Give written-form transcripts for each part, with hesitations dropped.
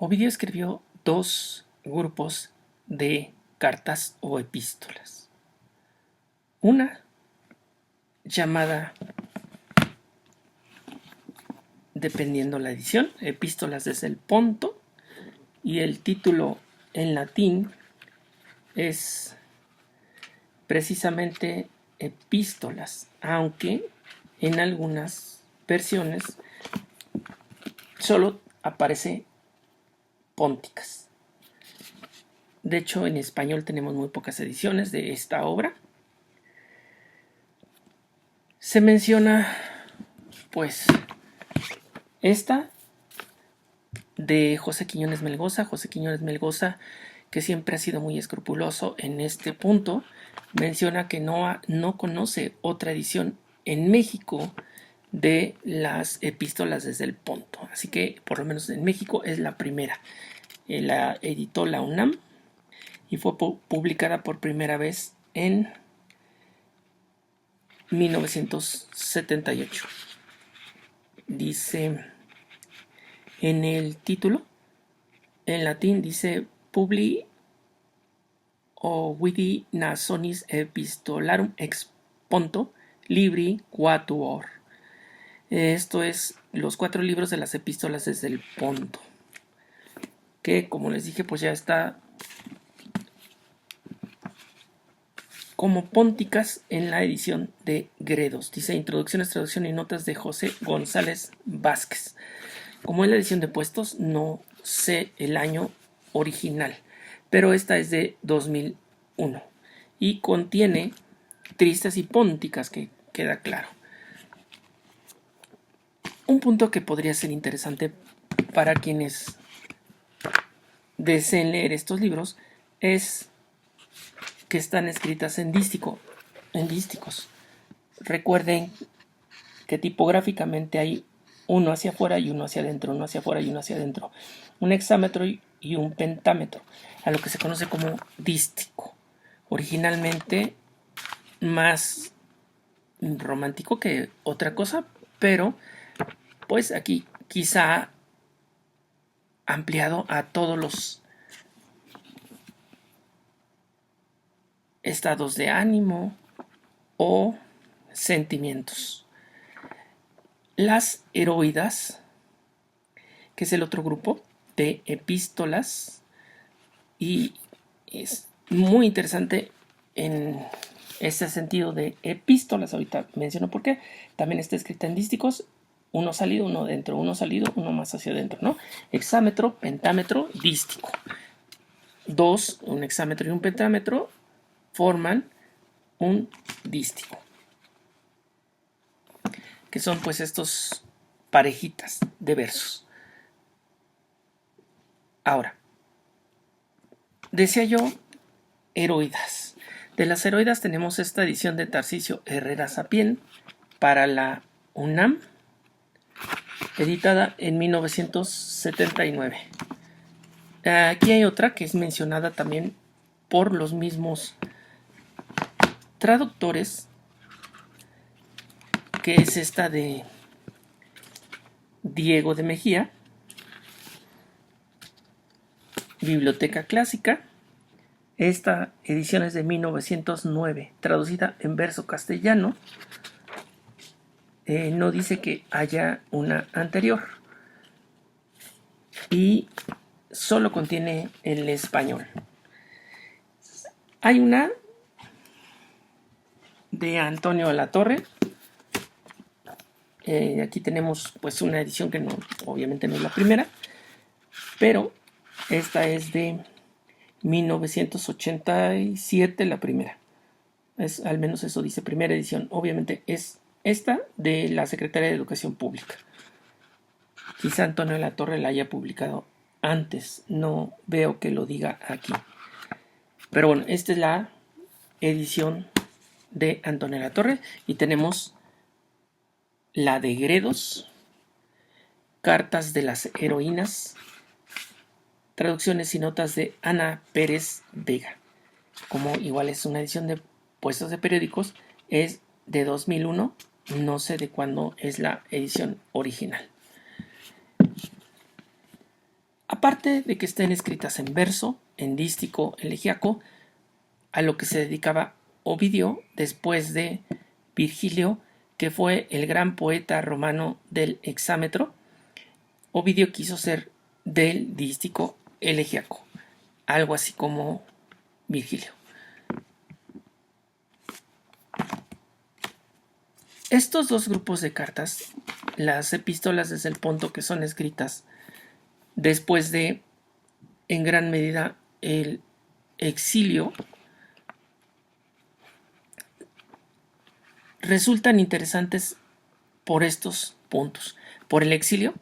Ovidio escribió dos grupos de cartas o epístolas. Una llamada, dependiendo la edición, Epístolas desde el Ponto, y el título en latín es precisamente Epístolas, aunque en algunas versiones solo aparece Pónticas. De hecho, en español tenemos muy pocas ediciones de esta obra. Se menciona, pues, esta de José Quiñones Melgoza. José Quiñones Melgoza, que siempre ha sido muy escrupuloso en este punto, menciona que no conoce otra edición en México de las epístolas desde el Ponto. Así que, por lo menos en México, es la primera. La editó la UNAM y fue publicada por primera vez en 1978. Dice en el título, en latín dice Publi Ovidi Nasonis Epistolarum ex Ponto Libri Quatuor. Esto es los 4 libros de las epístolas desde el Ponto, que como les dije, pues ya está como pónticas en la edición de Gredos. Dice introducciones, traducción y notas de José González Vázquez. Como es la edición de puestos, no sé el año original, pero esta es de 2001 y contiene tristes y pónticas, que queda claro. Un punto que podría ser interesante para quienes deseen leer estos libros es que están escritas en dísticos. Recuerden que tipográficamente hay uno hacia afuera y uno hacia adentro, uno hacia afuera y uno hacia adentro, un hexámetro y un pentámetro, a lo que se conoce como dístico. Originalmente más romántico que otra cosa, pero pues aquí quizá ampliado a todos los estados de ánimo o sentimientos. Las heroidas, que es el otro grupo de epístolas, y es muy interesante en ese sentido de epístolas. Ahorita menciono por qué. También está escrita en dísticos, uno salido, uno dentro, uno salido, uno más hacia adentro, ¿no? Hexámetro, pentámetro, dístico. Dos, un hexámetro y un pentámetro, forman un dístico, que son pues estos parejitas de versos. Ahora, decía yo heroidas. De las heroidas tenemos esta edición de Tarcisio Herrera Sapien para la UNAM, editada en 1979. Aquí hay otra que es mencionada también por los mismos traductores, que es esta de Diego de Mejía, Biblioteca Clásica. Esta edición es de 1909, traducida en verso castellano. No dice que haya una anterior y solo contiene el español. Hay una de Antonio de la Torre. Aquí tenemos pues una edición que no, obviamente no es la primera, pero esta es de 1987, la primera. Al menos eso dice, primera edición. Obviamente es esta de la Secretaría de Educación Pública. Quizá Antonio de la Torre la haya publicado antes, no veo que lo diga aquí. Pero bueno, esta es la edición de Antonio de la Torre y tenemos la de Gredos, Cartas de las Heroínas, traducciones y notas de Ana Pérez Vega. Como igual es una edición de puestos de periódicos, es de 2001, no sé de cuándo es la edición original. Aparte de que estén escritas en verso, en dístico, elegíaco, a lo que se dedicaba Ovidio después de Virgilio, que fue el gran poeta romano del hexámetro, Ovidio quiso ser del dístico elegíaco, algo así como Virgilio. Estos dos grupos de cartas, las epístolas desde el Ponto, que son escritas después de, en gran medida, el exilio, resultan interesantes por estos puntos. Por el exilio,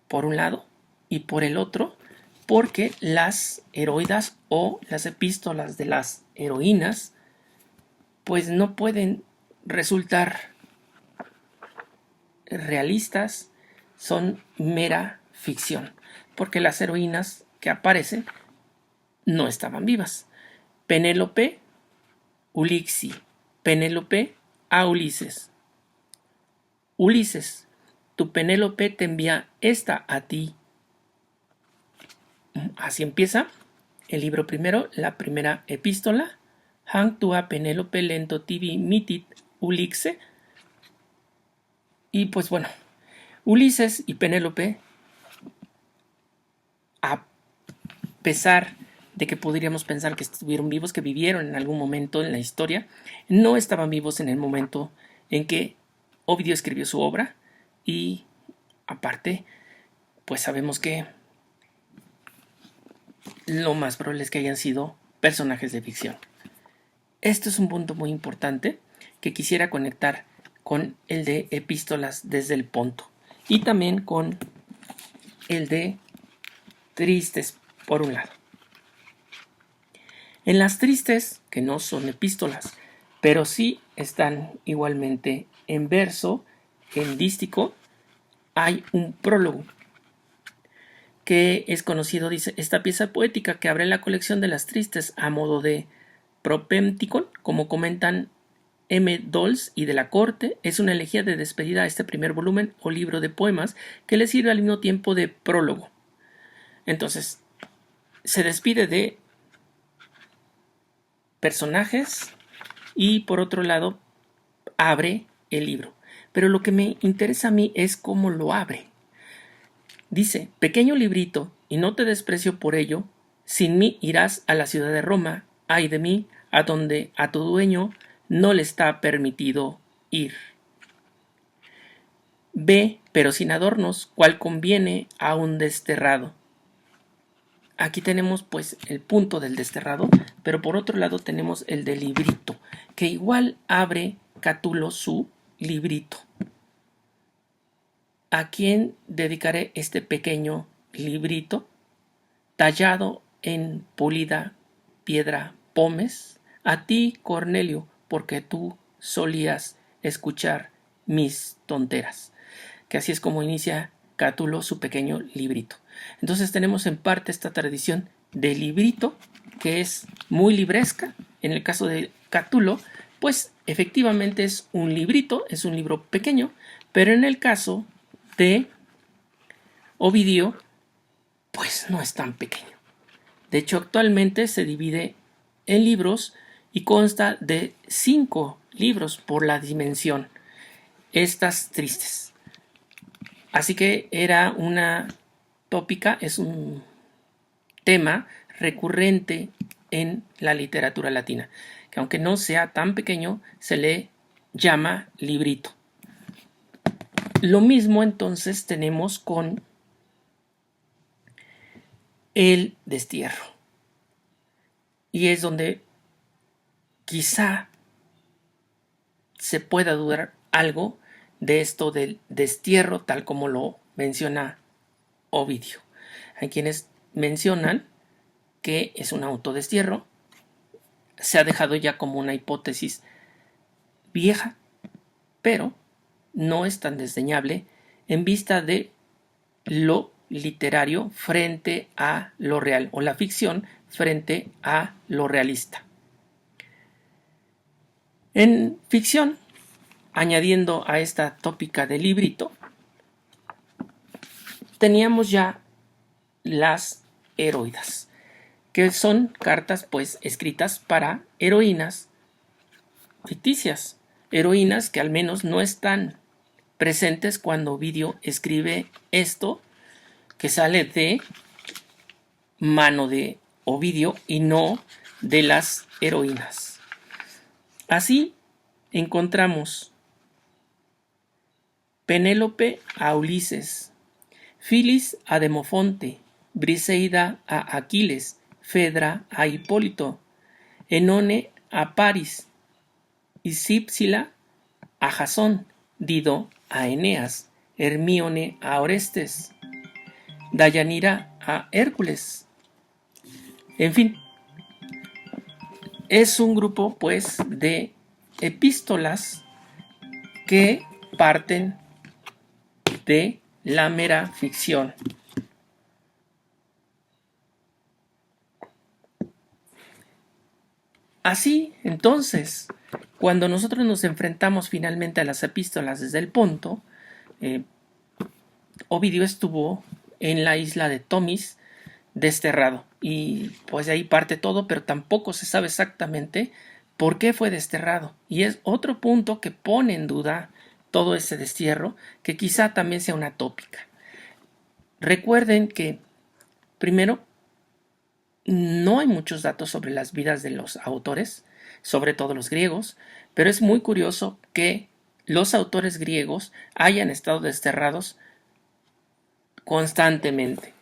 por un lado, y por el otro, porque las heroidas o las epístolas de las heroínas, pues no pueden resultar realistas, son mera ficción, porque las heroínas que aparecen no estaban vivas. Penélope, Ulixi, Penélope a Ulises. Ulises, tu Penélope te envía esta a ti. Así empieza el libro primero, la primera epístola. Hanc tua Penélope lento tibi mitit Ulixe. Y pues bueno, Ulises y Penélope, a pesar de que podríamos pensar que estuvieron vivos, que vivieron en algún momento en la historia, no estaban vivos en el momento en que Ovidio escribió su obra, y aparte, pues sabemos que lo más probable es que hayan sido personajes de ficción. Esto es un punto muy importante que quisiera conectar con el de epístolas desde el Ponto y también con el de tristes por un lado. En las tristes, que no son epístolas, pero sí están igualmente en verso, en dístico, hay un prólogo que es conocido, dice, esta pieza poética que abre la colección de las tristes a modo de propémticon, como comentan M. Dols y de la Corte, es una elegía de despedida a este primer volumen o libro de poemas que le sirve al mismo tiempo de prólogo. Entonces, se despide de personajes y por otro lado abre el libro. Pero lo que me interesa a mí es cómo lo abre. Dice, pequeño librito, y no te desprecio por ello, sin mí irás a la ciudad de Roma, ay de mí, a donde a tu dueño no le está permitido ir. Ve, pero sin adornos, cual conviene a un desterrado. Aquí tenemos pues el punto del desterrado, pero por otro lado tenemos el del librito, que igual abre Catulo su librito. ¿A quién dedicaré este pequeño librito tallado en pulida piedra pómez? A ti, Cornelio, porque tú solías escuchar mis tonteras. Que así es como inicia Cátulo su pequeño librito. Entonces tenemos en parte esta tradición de librito, que es muy libresca. En el caso de Cátulo, pues efectivamente es un librito, es un libro pequeño, pero en el caso de Ovidio, pues no es tan pequeño. De hecho, actualmente se divide en libros y consta de 5 libros por la dimensión. Estas tristes. Así que era una tópica, es un tema recurrente en la literatura latina, que aunque no sea tan pequeño, se le llama librito. Lo mismo entonces tenemos con el destierro. Y es donde quizá se pueda dudar algo de esto del destierro, tal como lo menciona Ovidio. Hay quienes mencionan que es un autodestierro. Se ha dejado ya como una hipótesis vieja, pero no es tan desdeñable en vista de lo literario frente a lo real, o la ficción frente a lo realista. En ficción, añadiendo a esta tópica del librito, teníamos ya las heroidas, que son cartas pues escritas para heroínas ficticias, heroínas que al menos no están presentes cuando Ovidio escribe esto, que sale de mano de Ovidio y no de las heroínas. Así encontramos Penélope a Ulises, Filis a Demofonte, Briseida a Aquiles, Fedra a Hipólito, Enone a Paris, y Cípsila a Jasón, Dido a Eneas, Hermíone a Orestes, Dayanira a Hércules. En fin, es un grupo pues de epístolas que parten de la mera ficción. Así, entonces, cuando nosotros nos enfrentamos finalmente a las epístolas desde el Ponto, Ovidio estuvo en la isla de Tomis desterrado, y pues de ahí parte todo, pero tampoco se sabe exactamente por qué fue desterrado, y es otro punto que pone en duda todo ese destierro, que quizá también sea una tópica. Recuerden que, primero, no hay muchos datos sobre las vidas de los autores, sobre todo los griegos, pero es muy curioso que los autores griegos hayan estado desterrados constantemente.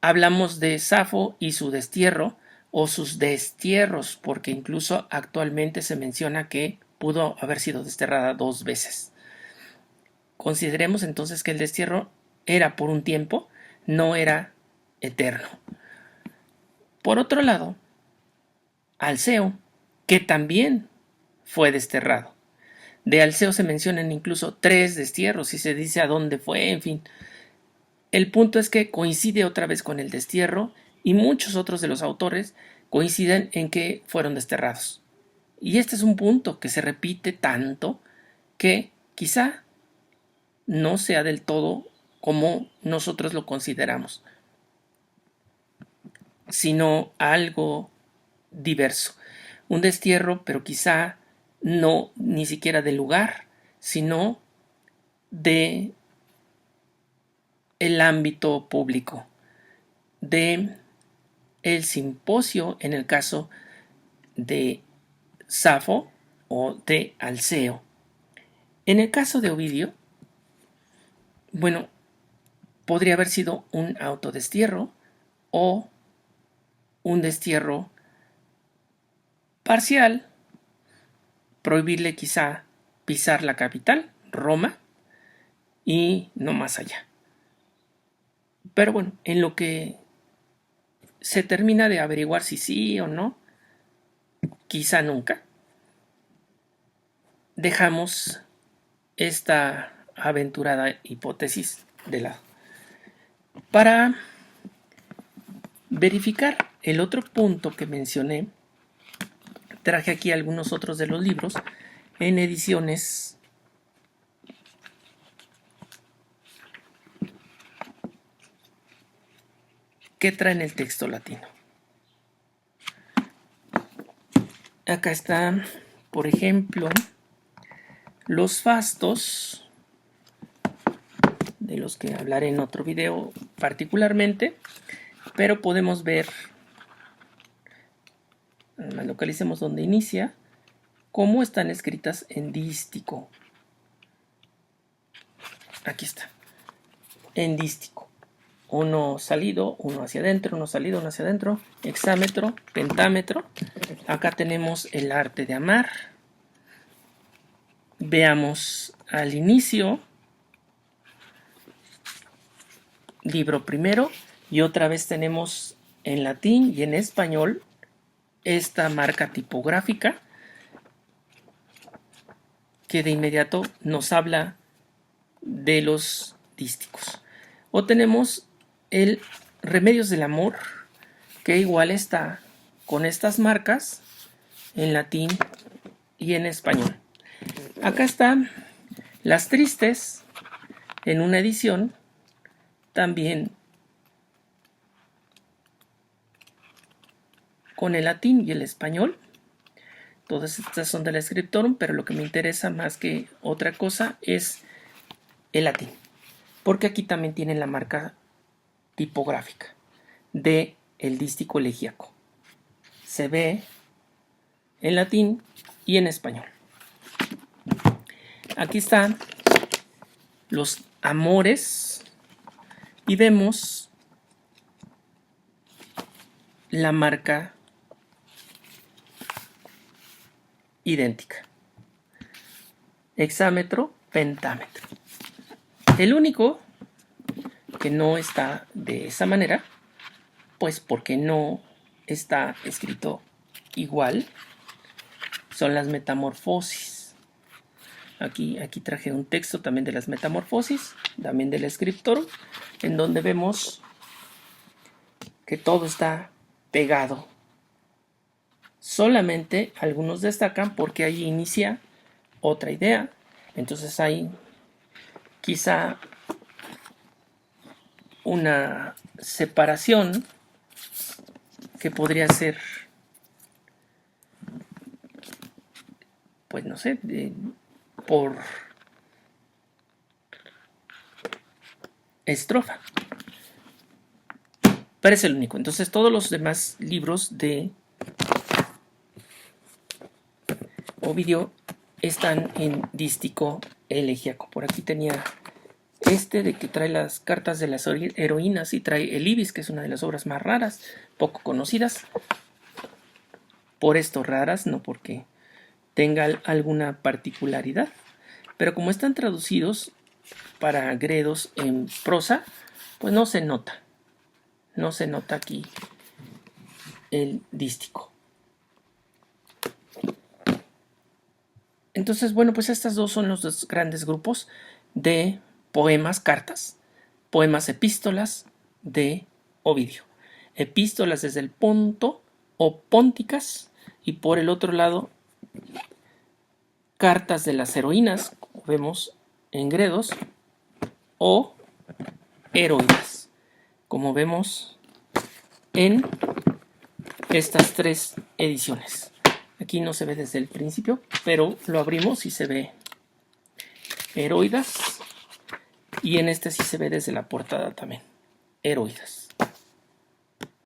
Hablamos de Safo y su destierro, o sus destierros, porque incluso actualmente se menciona que pudo haber sido desterrada 2 veces. Consideremos entonces que el destierro era por un tiempo, no era eterno. Por otro lado, Alceo, que también fue desterrado. De Alceo se mencionan incluso 3 destierros y se dice a dónde fue, en fin. El punto es que coincide otra vez con el destierro, y muchos otros de los autores coinciden en que fueron desterrados. Y este es un punto que se repite tanto que quizá no sea del todo como nosotros lo consideramos, sino algo diverso. Un destierro, pero quizá no ni siquiera del lugar, sino de el ámbito público, de el simposio en el caso de Safo o de Alceo. En el caso de Ovidio, bueno, podría haber sido un autodestierro o un destierro parcial, prohibirle quizá pisar la capital, Roma, y no más allá. Pero bueno, en lo que se termina de averiguar si sí o no, quizá nunca, dejamos esta aventurada hipótesis de lado. Para verificar el otro punto que mencioné, traje aquí algunos otros de los libros en ediciones que traen el texto latino. Acá están, por ejemplo, los fastos, de los que hablaré en otro video particularmente, pero podemos ver, localicemos donde inicia, cómo están escritas en dístico. Aquí está, en dístico. Uno salido, uno hacia adentro, uno salido, uno hacia adentro, hexámetro, pentámetro. Acá tenemos el arte de amar. Veamos al inicio, libro primero, y otra vez tenemos en latín y en español esta marca tipográfica que de inmediato nos habla de los dísticos. O tenemos el Remedios del Amor, que igual está con estas marcas en latín y en español. Acá están Las Tristes en una edición también con el latín y el español. Todas estas son de la Scriptorum, pero lo que me interesa más que otra cosa es el latín, porque aquí también tienen la marca tipográfica de el dístico elegíaco. Se ve en latín y en español. Aquí están los amores y vemos la marca idéntica. Hexámetro, pentámetro. El único que no está de esa manera, pues porque no está escrito igual, son las metamorfosis. Aquí traje un texto también de las metamorfosis, también del Scriptorum, en donde vemos que todo está pegado. Solamente algunos destacan porque ahí inicia otra idea. Entonces hay quizá una separación que podría ser, pues no sé, por estrofa. Pero es el único. Entonces todos los demás libros de Ovidio están en dístico elegíaco. Por aquí tenía de que trae las cartas de las heroínas y trae el Ibis, que es una de las obras más raras, poco conocidas. Por esto raras, no porque tenga alguna particularidad. Pero como están traducidos para Gredos en prosa, pues no se nota. No se nota aquí el dístico. Entonces, bueno, pues estos dos son los dos grandes grupos de poemas, cartas, poemas, epístolas de Ovidio. Epístolas desde el Ponto o pónticas, y por el otro lado, cartas de las heroínas, como vemos en Gredos, o heroínas, como vemos en estas tres ediciones. Aquí no se ve desde el principio, pero lo abrimos y se ve heroidas. Y en este sí se ve desde la portada también, heroidas.